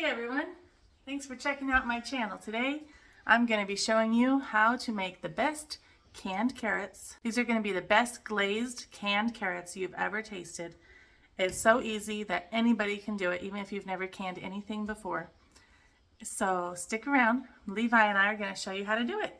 Hey everyone, thanks for checking out my channel. Today I'm going to be showing you how to make the best canned carrots. These are going to be the best glazed canned carrots you've ever tasted. It's so easy that anybody can do it, even if you've never canned anything before. So stick around. Levi and I are going to show you how to do it.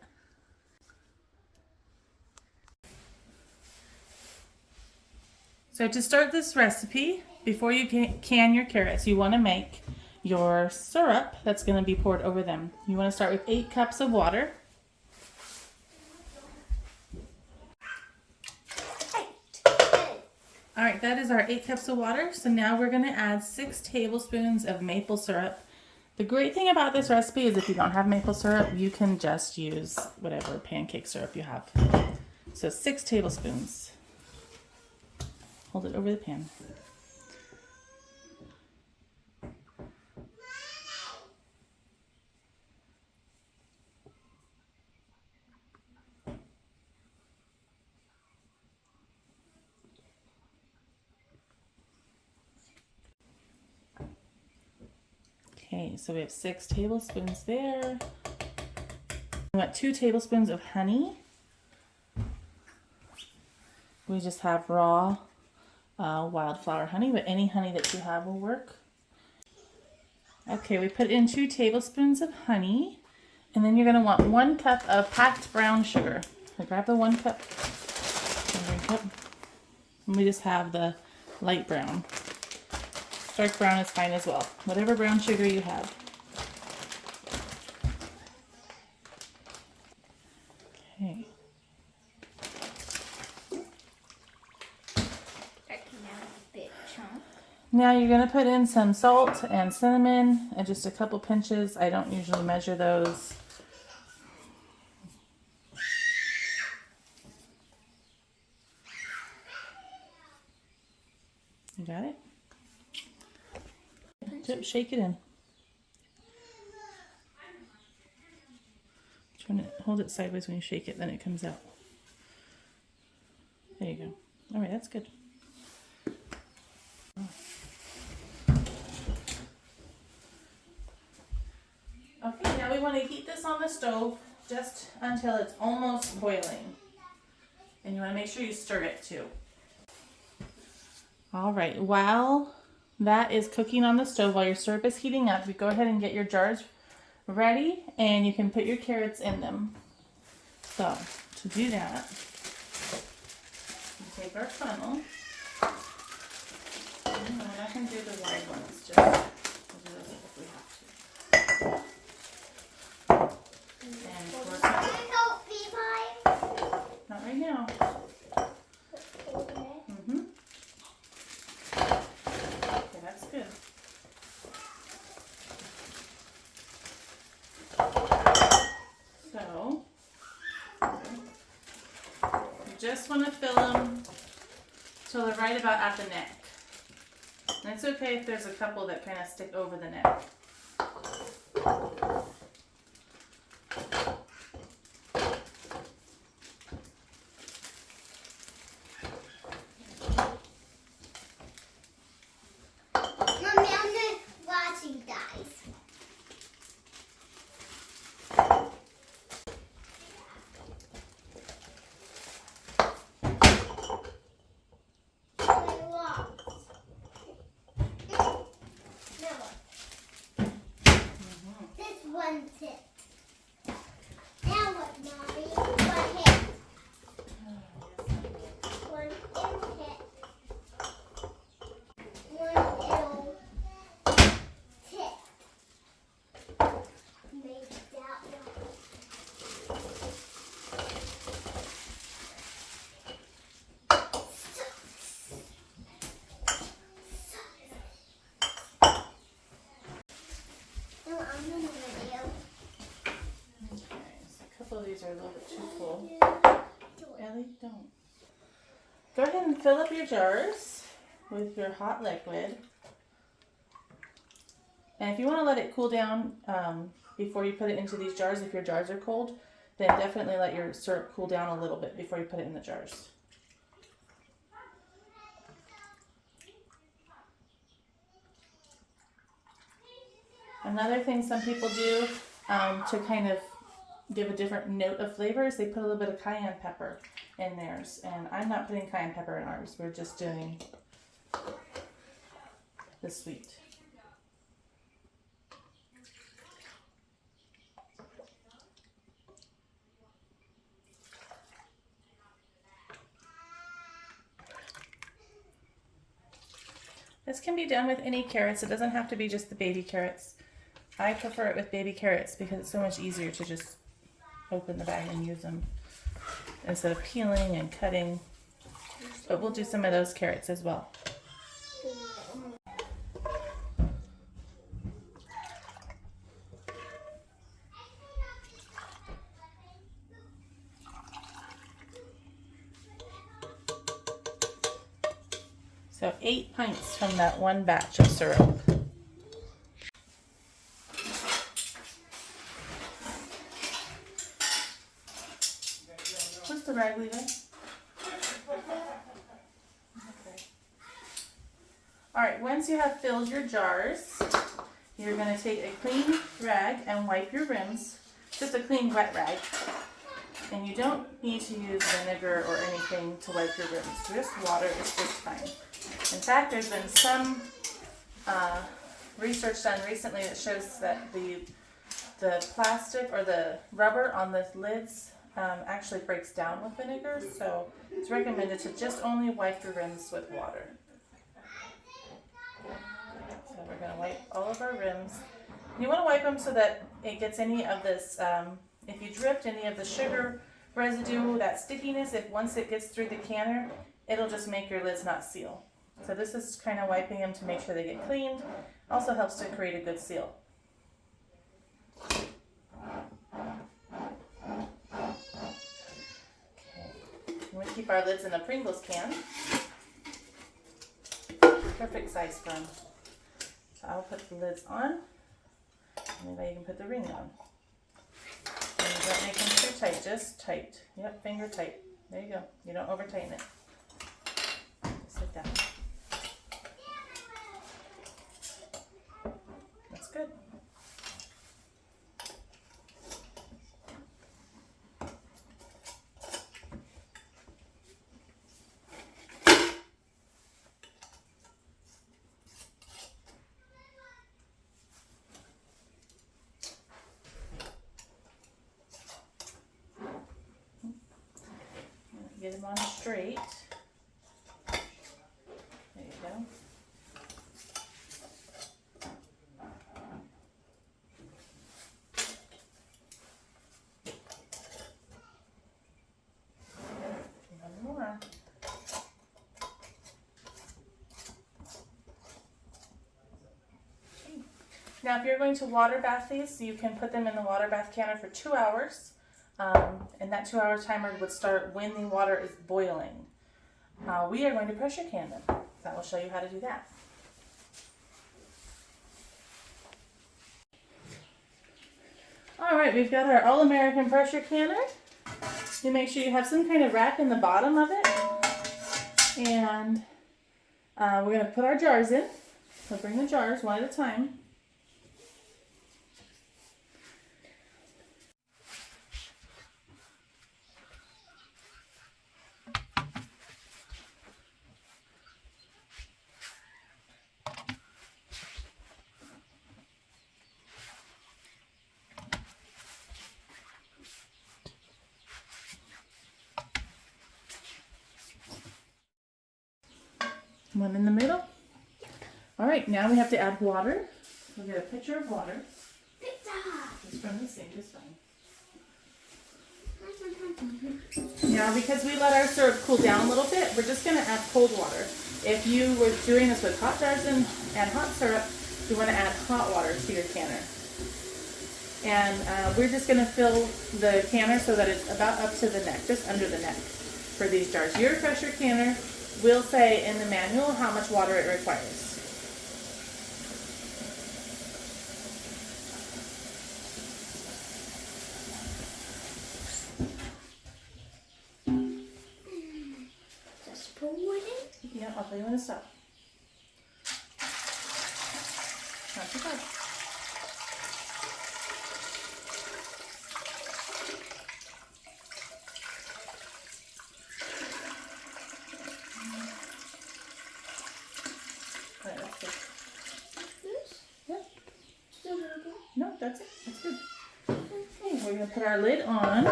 So to start this recipe, before you can your carrots, you want to make your syrup that's going to be poured over them. You want to start with 8 cups of water. All right, that is our 8 cups of water. So now we're going to add 6 tablespoons of maple syrup. The great thing about this recipe is if you don't have maple syrup, you can just use whatever pancake syrup you have. So 6 tablespoons. Hold it over the pan. Okay, so we have 6 tablespoons there. We want 2 tablespoons of honey. We just have raw wildflower honey, but any honey that you have will work. Okay, we put in 2 tablespoons of honey, and then you're going to want 1 cup of packed brown sugar. So grab the 1 cup, and we just have the light brown. Dark brown is fine as well. Whatever brown sugar you have. Okay. Now you're going to put in some salt and cinnamon and just a couple pinches. I don't usually measure those. You got it? Yep, shake it in. Hold it sideways when you shake it, then it comes out. There you go. All right, that's good. Okay, now we want to heat this on the stove just until it's almost boiling. And you want to make sure you stir it too. All right, while that is cooking on the stove, while your syrup is heating up, you go ahead and get your jars ready and you can put your carrots in them. So, to do that, we take our funnel. And we're not going to do the wide ones, just we'll do those if we have to. And of course, not right now. Okay, that's good. So, you just want to fill them till they're right about at the neck. And it's okay if there's a couple that kind of stick over the neck. These are a little bit too full. Ellie, don't. Go ahead and fill up your jars with your hot liquid. And if you want to let it cool down before you put it into these jars, if your jars are cold, then definitely let your syrup cool down a little bit before you put it in the jars. Another thing some people do to kind of give a different note of flavor is they put a little bit of cayenne pepper in theirs. And I'm not putting cayenne pepper in ours. We're just doing the sweet. This can be done with any carrots. It doesn't have to be just the baby carrots. I prefer it with baby carrots because it's so much easier to just open the bag and use them instead of peeling and cutting. But we'll do some of those carrots as well. So 8 pints from that one batch of syrup. What's the rag leaving? Okay. Alright, once you have filled your jars, you're going to take a clean rag and wipe your rims. Just a clean wet rag. And you don't need to use vinegar or anything to wipe your rims. Just water is just fine. In fact, there's been some research done recently that shows that the plastic or the rubber on the lids actually breaks down with vinegar. So it's recommended to just only wipe your rims with water. So we're going to wipe all of our rims. You want to wipe them so that it gets any of this, if you dripped any of the sugar residue, that stickiness, if once it gets through the canner, it'll just make your lids not seal. So this is kind of wiping them to make sure they get cleaned. Also helps to create a good seal. Okay. We keep our lids in a Pringles can. Perfect size for them. So I'll put the lids on. And then you can put the ring on. And you don't make them too tight, just tight. Yep, finger tight. There you go. You don't over tighten it. Just like that. That's good. Get them on straight. There you go. One more. Okay. Now if you're going to water bath these, you can put them in the water bath canner for 2 hours. And that 2-hour timer would start when the water is boiling. We are going to pressure can them. So I will show you how to do that. Alright, we've got our All-American pressure canner. You make sure you have some kind of rack in the bottom of it. And we're going to put our jars in. So bring the jars one at a time. One in the middle. All right, now we have to add water. We'll get a pitcher of water. Just from the sink is fine. Now, because we let our syrup cool down a little bit, we're just going to add cold water. If you were doing this with hot jars and hot syrup, you want to add hot water to your canner. And we're just going to fill the canner so that it's about up to the neck, just under the neck for these jars. Your pressure canner will say in the manual how much water it requires. Just pour it in? Yeah, I'll tell you when to stop. Not too fast. that's it. That's good. Okay, we're going to put our lid on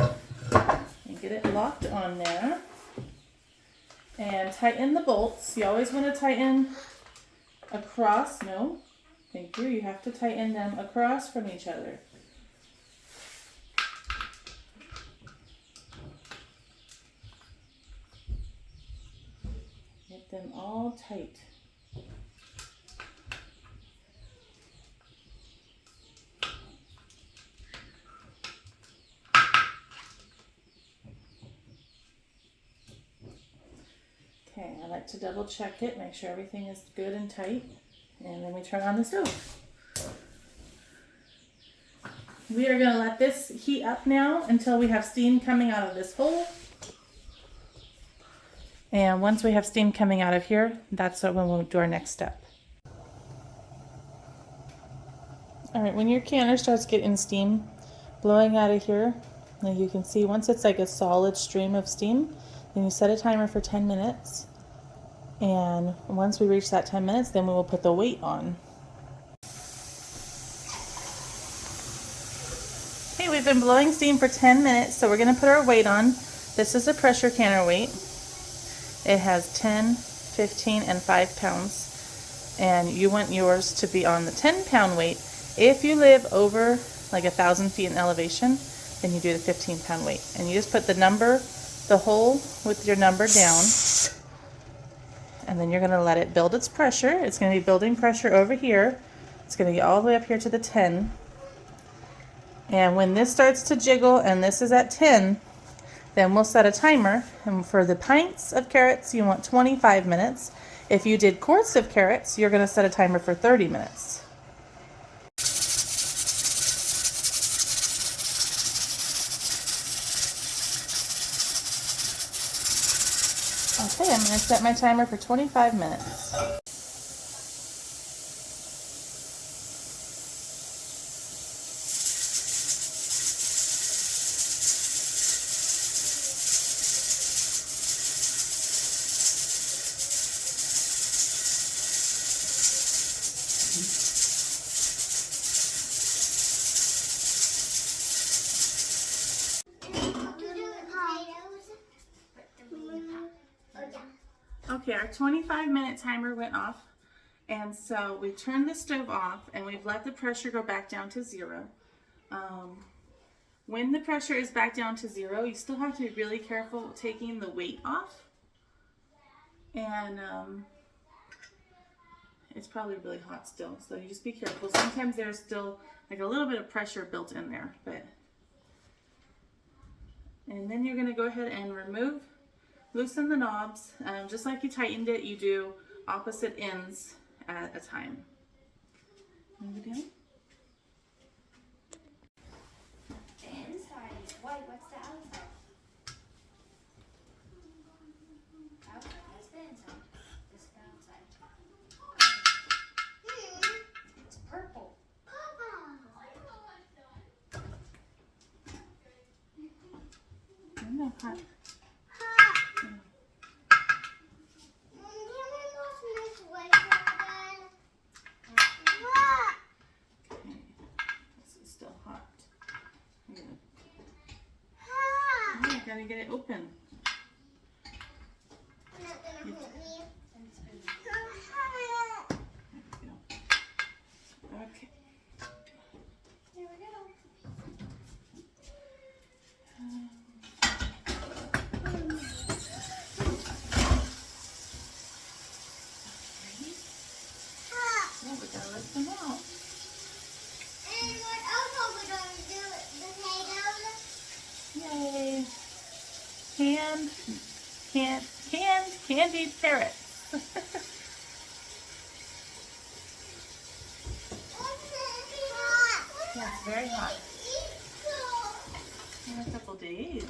and get it locked on there. And tighten the bolts. You always want to tighten across. No, thank you. You have to tighten them across from each other. Get them all tight. Okay, I like to double check it, make sure everything is good and tight, and then we turn on the stove. We are going to let this heat up now until we have steam coming out of this hole. And once we have steam coming out of here, that's when we'll do our next step. Alright, when your canner starts getting steam blowing out of here, now you can see once it's like a solid stream of steam, then you set a timer for 10 minutes. And once we reach that 10 minutes, then we will put the weight on. Okay, we've been blowing steam for 10 minutes, so we're going to put our weight on. This is a pressure canner weight. It has 10, 15, and 5 pounds. And you want yours to be on the 10-pound weight. If you live over like 1,000 feet in elevation, then you do the 15-pound weight. And you just put the number, the hole with your number down. And then you're going to let it build its pressure. It's going to be building pressure over here. It's going to get all the way up here to the 10. And when this starts to jiggle and this is at 10, then we'll set a timer. And for the pints of carrots, you want 25 minutes. If you did quarts of carrots, you're going to set a timer for 30 minutes. Okay, I'm going to set my timer for 25 minutes. Okay, our 25-minute timer went off, and so we turned the stove off and we've let the pressure go back down to 0. When the pressure is back down to 0, you still have to be really careful taking the weight off, and it's probably really hot still, so you just be careful. Sometimes there's still like a little bit of pressure built in there, and then you're going to go ahead and loosen the knobs. Just like you tightened it, you do opposite ends at a time. Move it down. The inside is white. What's the outside? Outside. That's the inside. This is the outside. It's purple. No, hot. Gotta get it open. Okay. Here we go. Oh, we gotta lift them out. And what else are we going to do with potatoes? Yay! Canned candied carrots. Yeah, it's very hot. In a couple days.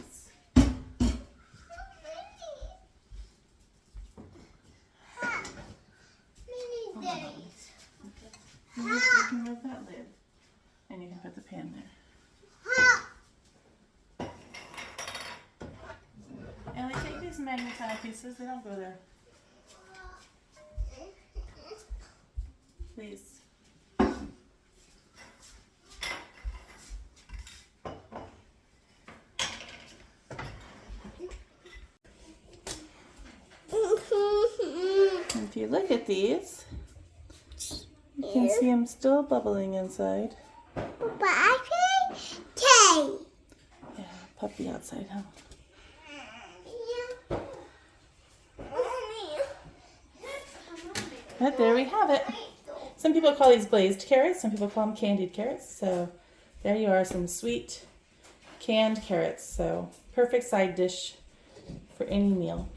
You can move that lid, and you can put the pan there. Ellie, take these magnetite pieces. They don't go there. Please. you look at these, you can see them still bubbling inside. But I can taste. Yeah, puppy outside, huh? But there we have it. Some people call these glazed carrots. Some people call them candied carrots. So there you are, some sweet canned carrots. So perfect side dish for any meal.